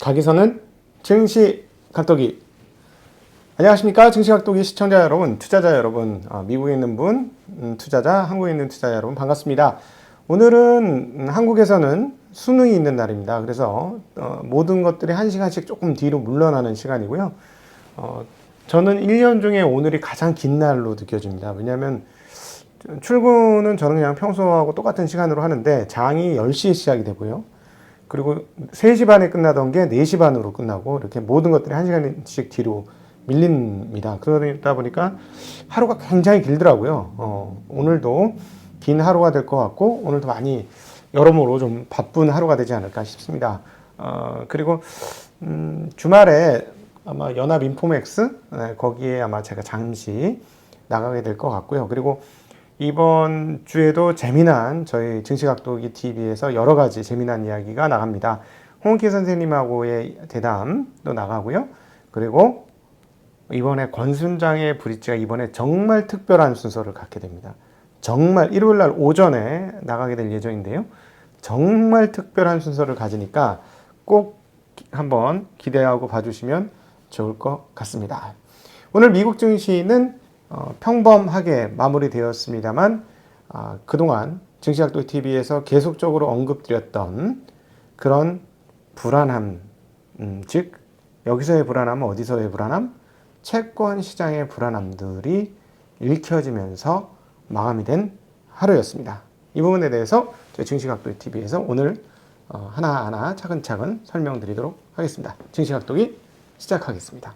가기선은 증시 각도기. 안녕하십니까 증시 각도기 시청자 여러분, 투자자 여러분, 미국에 있는 분 투자자, 한국에 있는 투자자 여러분 반갑습니다. 오늘은 한국에서는 수능이 있는 날입니다. 그래서 모든 것들이 한 시간씩 조금 뒤로 물러나는 시간이고요. 저는 1년 중에 오늘이 가장 긴 날로 느껴집니다. 왜냐하면 출근은 저는 그냥 평소하고 똑같은 시간으로 하는데 장이 10시에 시작이 되고요. 그리고 3시 반에 끝나던 게 4시 반으로 끝나고 이렇게 모든 것들이 1시간씩 뒤로 밀립니다. 그러다 보니까 하루가 굉장히 길더라고요. 오늘도 긴 하루가 될 것 같고 오늘도 많이 여러모로 좀 바쁜 하루가 되지 않을까 싶습니다. 그리고 주말에 아마 연합인포맥스 거기에 아마 제가 잠시 나가게 될 것 같고요. 그리고 이번 주에도 재미난 저희 증시각도기 TV에서 여러 가지 재미난 이야기가 나갑니다. 홍은기 선생님하고의 대담도 나가고요. 그리고 이번에 권순장의 브릿지가 이번에 정말 특별한 순서를 갖게 됩니다. 정말 일요일 날 오전에 나가게 될 예정인데요. 정말 특별한 순서를 가지니까 꼭 한번 기대하고 봐주시면 좋을 것 같습니다. 오늘 미국 증시는 평범하게 마무리되었습니다만 그동안 증시각도 TV에서 계속적으로 언급드렸던 그런 불안함, 즉 여기서의 불안함은 어디서의 불안함? 채권 시장의 불안함들이 읽혀지면서 마감이 된 하루였습니다. 이 부분에 대해서 저희 증시각도 TV에서 오늘 하나하나 차근차근 설명드리도록 하겠습니다. 증시각도기 시작하겠습니다.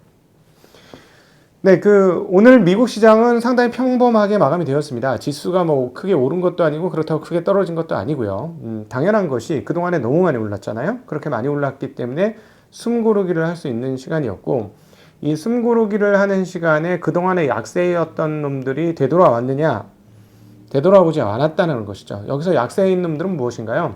네, 오늘 미국 시장은 상당히 평범하게 마감이 되었습니다. 지수가 뭐 크게 오른 것도 아니고 그렇다고 크게 떨어진 것도 아니고요. 당연한 것이 그동안에 너무 많이 올랐잖아요. 그렇게 많이 올랐기 때문에 숨고르기를 할 수 있는 시간이었고, 이 숨고르기를 하는 시간에 그동안에 약세였던 놈들이 되돌아왔느냐? 되돌아오지 않았다는 것이죠. 여기서 약세인 놈들은 무엇인가요?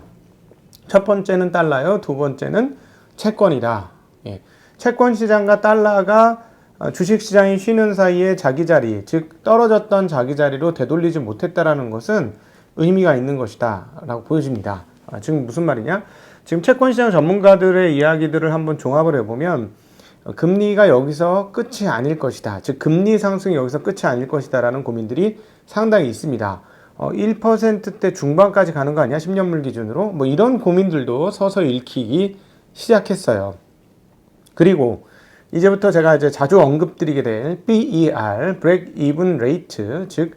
첫 번째는 달러요. 두 번째는 채권이다. 예. 채권 시장과 달러가 주식시장이 쉬는 사이에 자기 자리, 즉 떨어졌던 자기 자리로 되돌리지 못했다라는 것은 의미가 있는 것이다 라고 보여집니다. 지금 무슨 말이냐? 지금 채권시장 전문가들의 이야기들을 한번 종합을 해보면 금리가 여기서 끝이 아닐 것이다. 즉 금리 상승이 여기서 끝이 아닐 것이다 라는 고민들이 상당히 있습니다. 1%대 중반까지 가는 거 아니야? 10년물 기준으로? 뭐 이런 고민들도 서서히 읽히기 시작했어요. 그리고 이제부터 제가 이제 자주 언급드리게 될 BER, Break Even Rate, 즉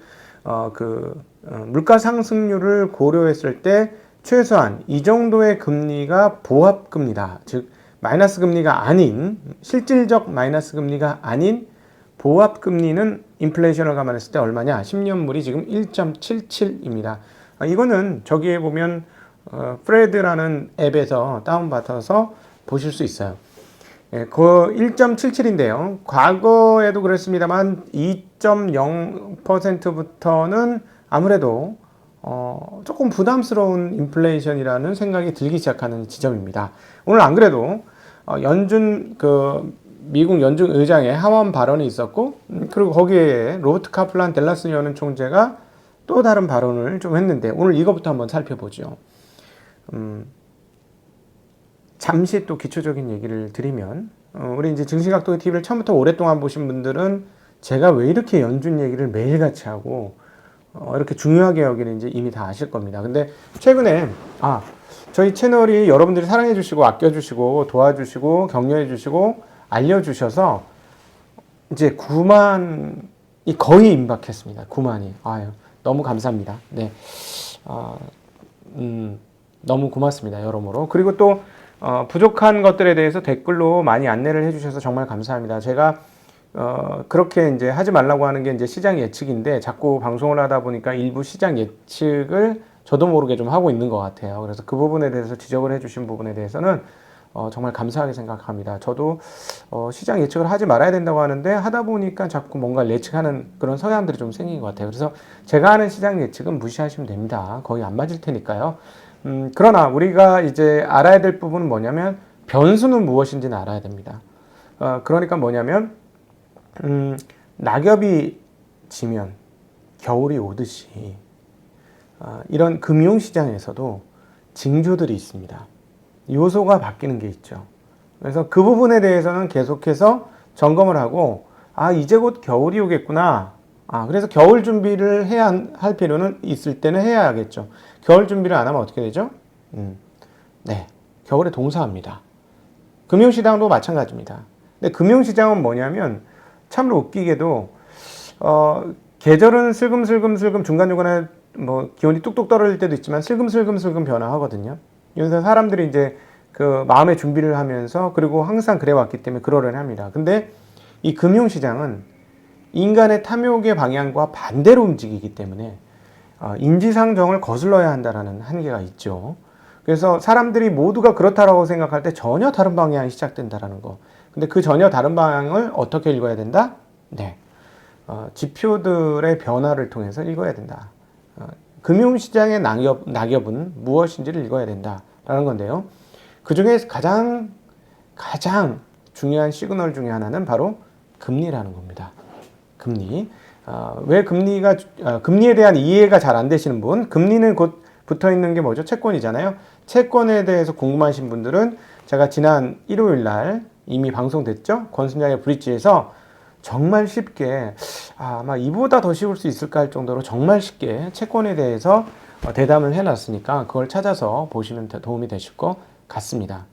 물가 상승률을 고려했을 때 최소한 이 정도의 금리가 보합 금리다. 즉 마이너스 금리가 아닌, 실질적 마이너스 금리가 아닌 보합 금리는 인플레이션을 감안했을 때 얼마냐? 10년물이 지금 1.77입니다. 이거는 저기에 보면 프레드라는 앱에서 다운받아서 보실 수 있어요. 예, 그 1.77인데요. 과거에도 그랬습니다만 2.0%부터는 아무래도 조금 부담스러운 인플레이션이라는 생각이 들기 시작하는 지점입니다. 오늘 안 그래도 미국 연준 의장의 하원 발언이 있었고, 그리고 거기에 로버트 카플란 댈러스 연은 총재가 또 다른 발언을 좀 했는데 오늘 이거부터 한번 살펴보죠. 잠시 또 기초적인 얘기를 드리면 우리 이제 증시각도 TV를 처음부터 오랫동안 보신 분들은 제가 왜 이렇게 연준 얘기를 매일같이 하고 이렇게 중요하게 여기는지 이미 다 아실 겁니다. 근데 최근에 저희 채널이 여러분들이 사랑해 주시고 아껴 주시고 도와주시고 격려해 주시고 알려 주셔서 이제 9만이 거의 임박했습니다. 9만이. 너무 감사합니다. 네. 너무 고맙습니다. 여러모로. 그리고 또 부족한 것들에 대해서 댓글로 많이 안내를 해주셔서 정말 감사합니다. 제가 그렇게 이제 하지 말라고 하는 게 이제 시장 예측인데 자꾸 방송을 하다 보니까 일부 시장 예측을 저도 모르게 좀 하고 있는 것 같아요. 그래서 그 부분에 대해서 지적을 해주신 부분에 대해서는 정말 감사하게 생각합니다. 저도 시장 예측을 하지 말아야 된다고 하는데 하다 보니까 자꾸 뭔가 예측하는 그런 성향들이 좀 생긴 것 같아요. 그래서 제가 하는 시장 예측은 무시하시면 됩니다. 거의 안 맞을 테니까요. 그러나 우리가 이제 알아야 될 부분은 뭐냐면 변수는 무엇인지는 알아야 됩니다. 그러니까 뭐냐면 낙엽이 지면 겨울이 오듯이 이런 금융시장에서도 징조들이 있습니다. 요소가 바뀌는 게 있죠. 그래서 그 부분에 대해서는 계속해서 점검을 하고, 아, 이제 곧 겨울이 오겠구나. 아, 그래서 겨울 준비를 해야 할 필요는 있을 때는 해야겠죠. 겨울 준비를 안 하면 어떻게 되죠? 네. 겨울에 동사합니다. 금융시장도 마찬가지입니다. 근데 금융시장은 뭐냐면, 참으로 웃기게도, 계절은 슬금슬금 중간중간에 뭐 기온이 뚝뚝 떨어질 때도 있지만 슬금슬금 변화하거든요. 그래서 사람들이 이제 그 마음의 준비를 하면서, 그리고 항상 그래 왔기 때문에 그러려니 합니다. 근데 이 금융시장은 인간의 탐욕의 방향과 반대로 움직이기 때문에 인지상정을 거슬러야 한다는 한계가 있죠. 그래서 사람들이 모두가 그렇다라고 생각할 때 전혀 다른 방향이 시작된다라는 거. 근데 그 전혀 다른 방향을 어떻게 읽어야 된다? 네. 지표들의 변화를 통해서 읽어야 된다. 금융시장의 낙엽은 무엇인지를 읽어야 된다라는 건데요. 그 중에 가장 중요한 시그널 중에 하나는 바로 금리라는 겁니다. 금리. 왜 금리에 대한 이해가 잘 안 되시는 분, 금리는 곧 붙어 있는 게 뭐죠? 채권이잖아요. 채권에 대해서 궁금하신 분들은 제가 지난 일요일 날 이미 방송됐죠? 권순장의 브릿지에서 정말 쉽게, 아마 이보다 더 쉬울 수 있을까 할 정도로 정말 쉽게 채권에 대해서 대담을 해놨으니까 그걸 찾아서 보시면 도움이 되실 것 같습니다.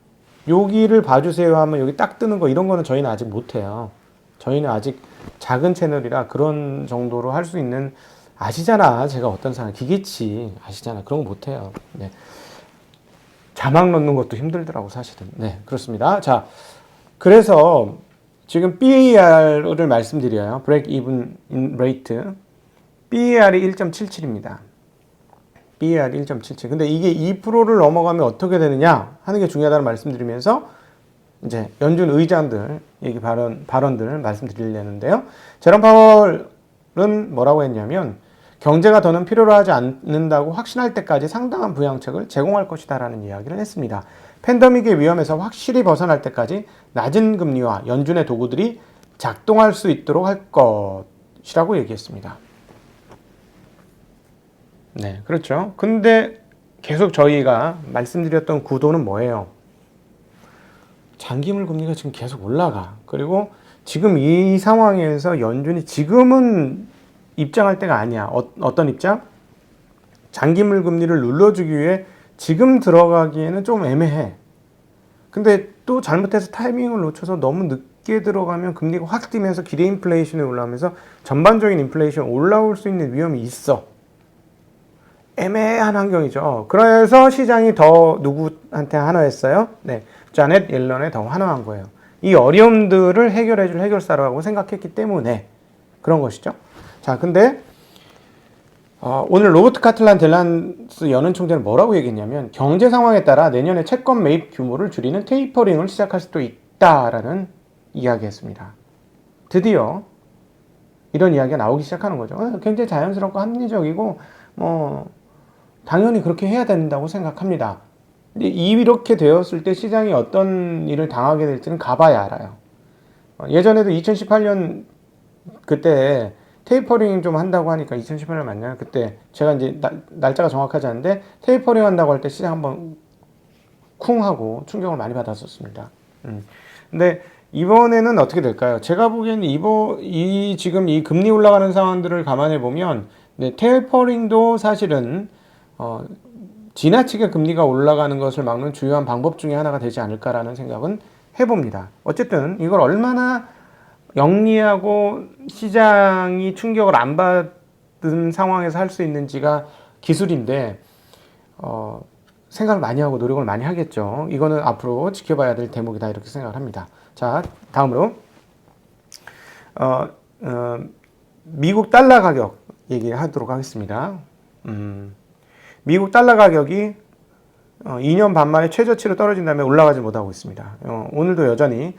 여기를 봐주세요 하면 여기 딱 뜨는 거, 이런 거는 저희는 아직 못해요. 저희는 아직 작은 채널이라 그런 정도로 할 수 있는, 아시잖아. 제가 어떤 사람, 기계치 아시잖아. 그런 거 못해요. 네. 자막 넣는 것도 힘들더라고, 사실은. 네, 그렇습니다. 자, 그래서 지금 BAR을 말씀드려요. Break Even Rate. BAR이 1.77입니다. BAR이 1.77. 근데 이게 2%를 넘어가면 어떻게 되느냐 하는 게 중요하다는 말씀드리면서 이제 연준 의장들 얘기 발언들 말씀드리려는데요. 제롬 파월은 뭐라고 했냐면, 경제가 더는 필요로 하지 않는다고 확신할 때까지 상당한 부양책을 제공할 것이다라는 이야기를 했습니다. 팬데믹의 위험에서 확실히 벗어날 때까지 낮은 금리와 연준의 도구들이 작동할 수 있도록 할 것이라고 얘기했습니다. 네, 그렇죠. 근데 계속 저희가 말씀드렸던 구도는 뭐예요? 장기물 금리가 지금 계속 올라가. 그리고 지금 이 상황에서 연준이 지금은 입장할 때가 아니야. 어떤 입장? 장기물 금리를 눌러주기 위해 지금 들어가기에는 좀 애매해. 근데 또 잘못해서 타이밍을 놓쳐서 너무 늦게 들어가면 금리가 확 뛰면서 기대 인플레이션이 올라오면서 전반적인 인플레이션이 올라올 수 있는 위험이 있어. 애매한 환경이죠. 그래서 시장이 더 누구한테 환호했어요? 네, 자넷 옐런에 더 환호한 거예요. 이 어려움들을 해결해줄 해결사라고 생각했기 때문에 그런 것이죠. 자, 근데 오늘 로버트 카틀란 델란스 연은 총재는 뭐라고 얘기했냐면, 경제 상황에 따라 내년에 채권 매입 규모를 줄이는 테이퍼링을 시작할 수도 있다라는 이야기했습니다. 드디어 이런 이야기가 나오기 시작하는 거죠. 굉장히 자연스럽고 합리적이고 당연히 그렇게 해야 된다고 생각합니다. 근데 이렇게 되었을 때 시장이 어떤 일을 당하게 될지는 가봐야 알아요. 예전에도 2018년 그때 테이퍼링 좀 한다고 하니까, 2018년 맞나요? 그때 제가 이제 날짜가 정확하지 않은데 테이퍼링 한다고 할 때 시장 한번 쿵 하고 충격을 많이 받았었습니다. 근데 이번에는 어떻게 될까요? 제가 보기에는 지금 이 금리 올라가는 상황들을 감안해 보면, 네, 테이퍼링도 사실은 지나치게 금리가 올라가는 것을 막는 주요한 방법 중에 하나가 되지 않을까라는 생각은 해봅니다. 어쨌든 이걸 얼마나 영리하고 시장이 충격을 안 받은 상황에서 할 수 있는지가 기술인데, 생각을 많이 하고 노력을 많이 하겠죠. 이거는 앞으로 지켜봐야 될 대목이다, 이렇게 생각을 합니다. 자, 다음으로 미국 달러 가격 얘기하도록 하겠습니다. 미국 달러 가격이 2년 반 만에 최저치로 떨어진 다음에 올라가지 못하고 있습니다. 오늘도 여전히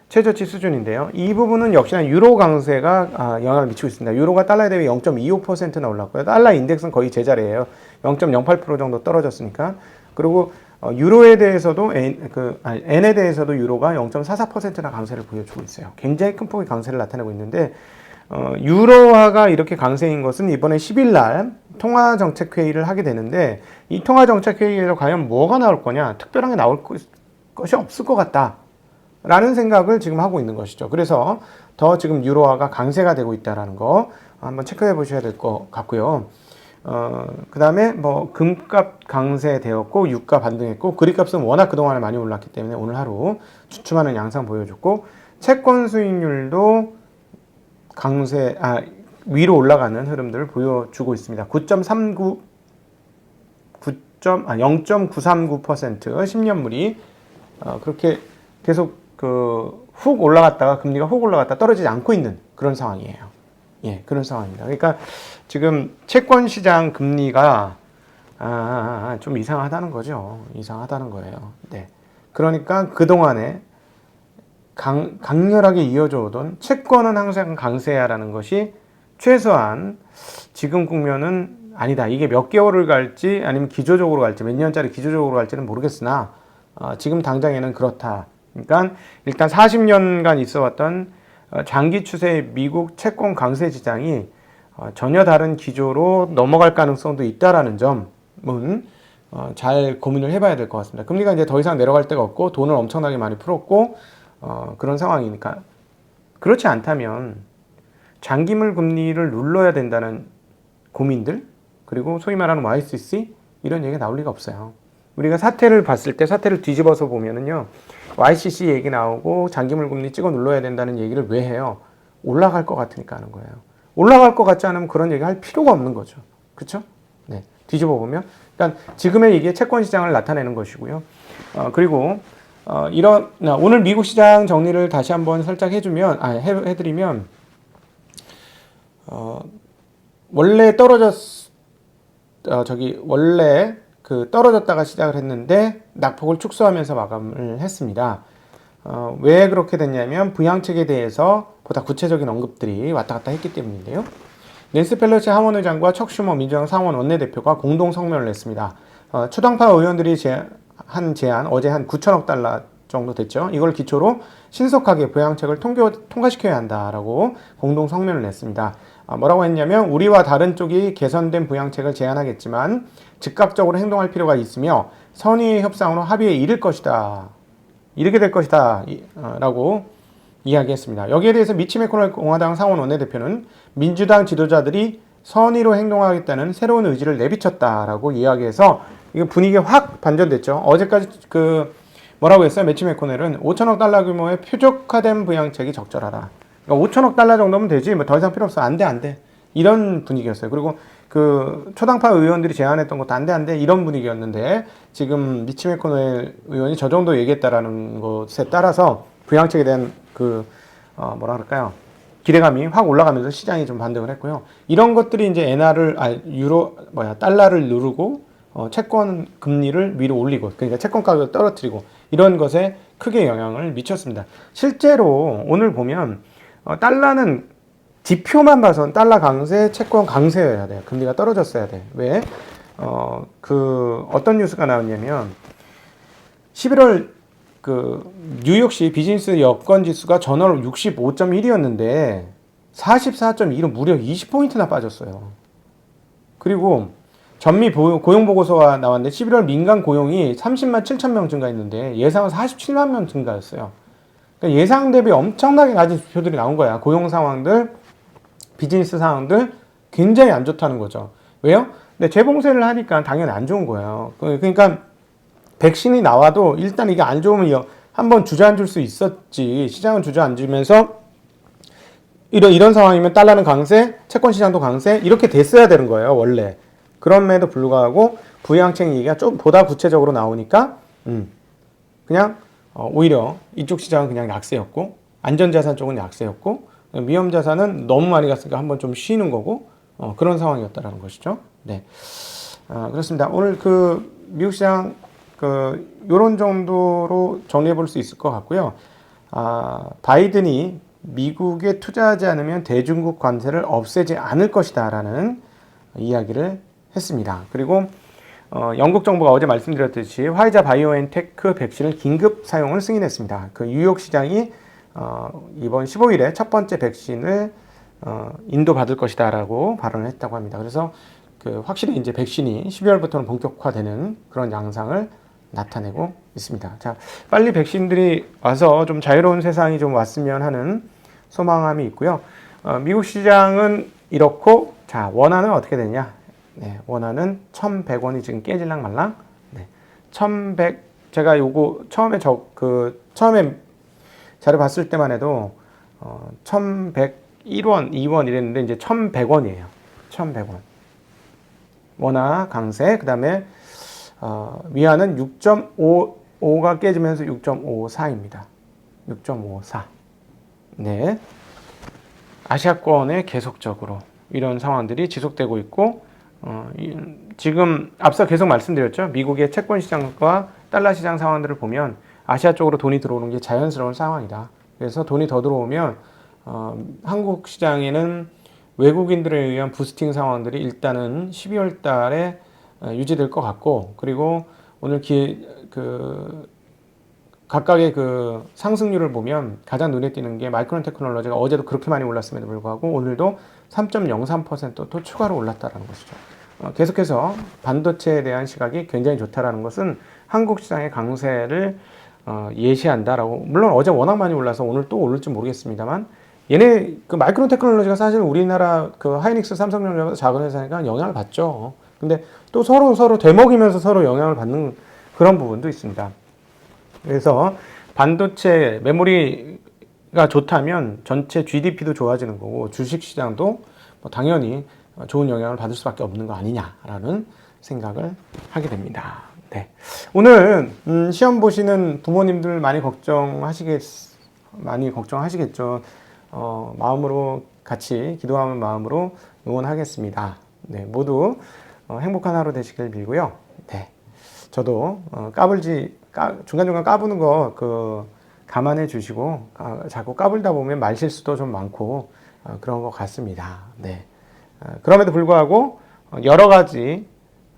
최저치 수준인데요. 이 부분은 역시나 유로 강세가 영향을 미치고 있습니다. 유로가 달러에 대비 0.25%나 올랐고요. 달러 인덱스는 거의 제자리예요. 0.08% 정도 떨어졌으니까. 그리고 유로에 대해서도 엔에 대해서도 유로가 0.44%나 강세를 보여주고 있어요. 굉장히 큰 폭의 강세를 나타내고 있는데, 유로화가 이렇게 강세인 것은 이번에 10일 날 통화정책회의를 하게 되는데, 이 통화정책회의에서 과연 뭐가 나올 거냐, 특별한 게 나올 것이 없을 것 같다. 라는 생각을 지금 하고 있는 것이죠. 그래서 더 지금 유로화가 강세가 되고 있다는 거 한번 체크해 보셔야 될 것 같고요. 그 다음에 뭐 금값 강세되었고 유가 반등했고 그립값은 워낙 그동안에 많이 올랐기 때문에 오늘 하루 주춤하는 양상 보여줬고 채권 수익률도 위로 올라가는 흐름들을 보여주고 있습니다. 0.939% 10년물이 그렇게 계속 훅 올라갔다가 금리가 훅 올라갔다 떨어지지 않고 있는 그런 상황이에요. 예, 그런 상황입니다. 그러니까 지금 채권 시장 금리가 좀 이상하다는 거죠. 이상하다는 거예요. 네. 그러니까 그동안에 강렬하게 이어져 오던 채권은 항상 강세야라는 것이 최소한 지금 국면은 아니다. 이게 몇 개월을 갈지 아니면 기조적으로 갈지 몇 년짜리 기조적으로 갈지는 모르겠으나 지금 당장에는 그렇다. 그러니까 일단 40년간 있어 왔던 장기 추세의 미국 채권 강세 지장이 전혀 다른 기조로 넘어갈 가능성도 있다라는 점은 잘 고민을 해봐야 될 것 같습니다. 금리가 이제 더 이상 내려갈 데가 없고 돈을 엄청나게 많이 풀었고 그런 상황이니까 그렇지 않다면 장기물 금리를 눌러야 된다는 고민들 그리고 소위 말하는 YCC 이런 얘기가 나올 리가 없어요. 우리가 사태를 봤을 때 사태를 뒤집어서 보면은요 YCC 얘기 나오고 장기물 금리 찍어 눌러야 된다는 얘기를 왜 해요? 올라갈 것 같으니까 하는 거예요. 올라갈 것 같지 않으면 그런 얘기 할 필요가 없는 거죠. 그렇죠? 네. 뒤집어 보면 그러니까 지금의 이게 채권 시장을 나타내는 것이고요. 그리고 오늘 미국 시장 정리를 다시 한번 살짝 해드리면 원래 떨어졌다가 시작을 했는데 낙폭을 축소하면서 마감을 했습니다. 왜 그렇게 됐냐면 부양책에 대해서 보다 구체적인 언급들이 왔다 갔다 했기 때문인데요. 낸시 펠로시 하원의장과 척 슈머 민주당 상원 원내대표가 공동 성명을 냈습니다. 추당파 의원들이 한 제안 어제 한 9천억 달러 정도 됐죠. 이걸 기초로 신속하게 부양책을 통과시켜야 한다라고 공동 성명을 냈습니다. 뭐라고 했냐면 우리와 다른 쪽이 개선된 부양책을 제안하겠지만 즉각적으로 행동할 필요가 있으며 선의의 협상으로 합의에 이르게 될 것이다 라고 이야기했습니다. 여기에 대해서 미치 매코넬 공화당 상원 원내대표는 민주당 지도자들이 선의로 행동하겠다는 새로운 의지를 내비쳤다라고 이야기해서 이거 분위기가 확 반전됐죠. 어제까지 뭐라고 했어요? 미치 매코넬은 5천억 달러 규모의 표적화된 부양책이 적절하다. 그러니까 5천억 달러 정도면 되지 뭐 더 이상 필요 없어. 안 돼. 이런 분위기였어요. 그리고 초당파 의원들이 제안했던 것도 안 돼. 이런 분위기였는데 지금 미치 매코넬 의원이 저 정도 얘기했다라는 것에 따라서 부양책에 대한 기대감이 확 올라가면서 시장이 좀 반등을 했고요. 이런 것들이 이제 달러를 누르고 채권 금리를 위로 올리고 그러니까 채권 가격을 떨어뜨리고 이런 것에 크게 영향을 미쳤습니다. 실제로 오늘 보면 달러는 지표만 봐선 달러 강세, 채권 강세여야 돼요. 금리가 떨어졌어야 돼. 왜? 어떤 뉴스가 나왔냐면 11월 뉴욕시 비즈니스 여건 지수가 전월 65.1이었는데 44.2로 무려 20포인트나 빠졌어요. 그리고 전미 고용 보고서가 나왔는데 11월 민간 고용이 30만 7천 명 증가했는데 예상은 47만 명 증가했어요. 그러니까 예상 대비 엄청나게 낮은 지표들이 나온 거야. 고용 상황들, 비즈니스 상황들 굉장히 안 좋다는 거죠. 왜요? 근데 재봉쇄를 하니까 당연히 안 좋은 거예요. 그러니까 백신이 나와도 일단 이게 안 좋으면 한번 주저앉을 수 있었지. 시장은 주저앉으면서 이런 상황이면 달러는 강세, 채권 시장도 강세 이렇게 됐어야 되는 거예요. 원래. 그럼에도 불구하고 부양책 얘기가 좀 보다 구체적으로 나오니까 그냥 오히려 이쪽 시장은 그냥 약세였고 안전자산 쪽은 약세였고 위험자산은 너무 많이 갔으니까 한번 좀 쉬는 거고 그런 상황이었다라는 것이죠. 네, 그렇습니다. 오늘 미국 시장 요런 정도로 정리해 볼 수 있을 것 같고요. 바이든이 미국에 투자하지 않으면 대중국 관세를 없애지 않을 것이다라는 이야기를 했습니다. 그리고 영국 정부가 어제 말씀드렸듯이 화이자 바이오엔테크 백신을 긴급 사용을 승인했습니다. 뉴욕 시장이 이번 15일에 첫 번째 백신을 인도받을 것이다라고 발언을 했다고 합니다. 그래서 확실히 이제 백신이 12월부터는 본격화되는 그런 양상을 나타내고 있습니다. 자, 빨리 백신들이 와서 좀 자유로운 세상이 좀 왔으면 하는 소망함이 있고요. 미국 시장은 이렇고, 자, 원화는 어떻게 되냐? 네, 원화는 1,100원이 지금 깨질랑 말랑. 네, 1,100, 제가 요거 처음에 처음에 자료 봤을 때만 해도 1,101원, 2원 이랬는데 이제 1,100원이에요. 1,100원. 원화 강세, 그 다음에 위안은 6.55가 깨지면서 6.54입니다. 6.54. 네. 아시아권에 계속적으로 이런 상황들이 지속되고 있고, 지금 앞서 계속 말씀드렸죠. 미국의 채권 시장과 달러 시장 상황들을 보면 아시아 쪽으로 돈이 들어오는 게 자연스러운 상황이다. 그래서 돈이 더 들어오면 한국 시장에는 외국인들에 의한 부스팅 상황들이 일단은 12월 달에 유지될 것 같고, 그리고 오늘 각각의 상승률을 보면 가장 눈에 띄는 게 마이크론 테크놀로지가 어제도 그렇게 많이 올랐음에도 불구하고 오늘도 3.03%또 추가로 올랐다는 것이죠. 계속해서 반도체에 대한 시각이 굉장히 좋다라는 것은 한국 시장의 강세를 예시한다라고. 물론 어제 워낙 많이 올라서 오늘 또 오를지 모르겠습니다만, 얘네 마이크론 테크놀로지가 사실 우리나라 하이닉스 삼성전자보다 작은 회사니까 영향을 받죠. 근데 또 서로 되먹이면서 서로 영향을 받는 그런 부분도 있습니다. 그래서 반도체 메모리가 좋다면 전체 GDP도 좋아지는 거고 주식시장도 당연히 좋은 영향을 받을 수밖에 없는 거 아니냐라는 생각을 하게 됩니다. 네. 오늘 시험 보시는 부모님들 많이 걱정하시겠죠. 마음으로 같이 기도하는 마음으로 응원하겠습니다. 네, 모두 행복한 하루 되시길 빌고요. 네. 저도 중간중간 까부는 거 감안해 주시고 자꾸 까불다 보면 말실수도 좀 많고 그런 것 같습니다. 네. 그럼에도 불구하고 여러 가지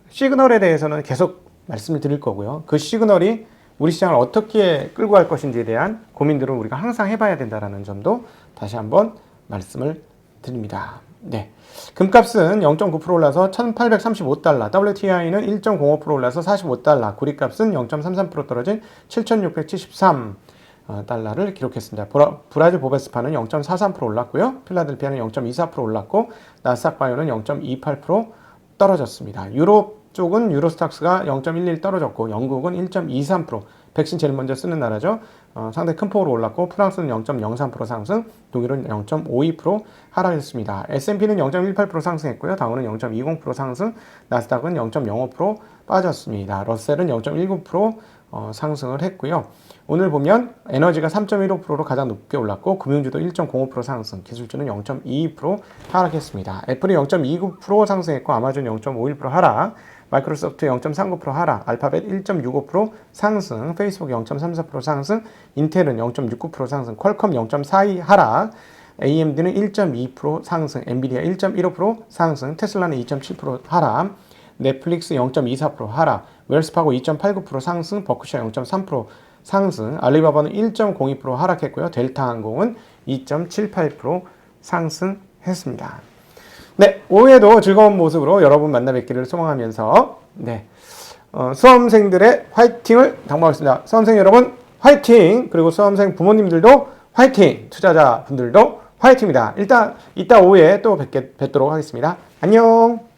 시그널에 대해서는 계속 말씀을 드릴 거고요. 그 시그널이 우리 시장을 어떻게 끌고 갈 것인지에 대한 고민들을 우리가 항상 해봐야 된다는 점도 다시 한번 말씀을 드립니다. 네. 금값은 0.9% 올라서 1835달러, WTI는 1.05% 올라서 45달러, 구리값은 0.33% 떨어진 7673달러를 기록했습니다. 브라질 보베스파는 0.43% 올랐고요. 필라델피아는 0.24% 올랐고, 나스닥바이오는 0.28% 떨어졌습니다. 유럽 쪽은 유로스탁스가 0.11 떨어졌고, 영국은 1.23%, 백신 제일 먼저 쓰는 나라죠. 상당히 큰 폭으로 올랐고, 프랑스는 0.03% 상승, 독일은 0.52% 하락했습니다. S&P는 0.18% 상승했고요. 다우는 0.20% 상승, 나스닥은 0.05% 빠졌습니다. 러셀은 0.19% 상승을 했고요. 오늘 보면 에너지가 3.15%로 가장 높게 올랐고, 금융주도 1.05% 상승, 기술주는 0.22% 하락했습니다. 애플이 0.29% 상승했고, 아마존 0.51% 하락, 마이크로소프트 0.39% 하락, 알파벳 1.65% 상승, 페이스북 0.34% 상승, 인텔은 0.69% 상승, 퀄컴 0.42% 하락, AMD는 1.2% 상승, 엔비디아 1.15% 상승, 테슬라는 2.7% 하락, 넷플릭스 0.24% 하락, 웰스파고 2.89% 상승, 버크셔 0.3% 상승, 알리바바는 1.02% 하락했고요. 델타항공은 2.78% 상승했습니다. 네, 오후에도 즐거운 모습으로 여러분 만나 뵙기를 소망하면서 수험생들의 화이팅을 당부하겠습니다. 수험생 여러분 화이팅! 그리고 수험생 부모님들도 화이팅! 투자자 분들도 화이팅입니다. 일단 이따 오후에 또 뵙도록 하겠습니다. 안녕!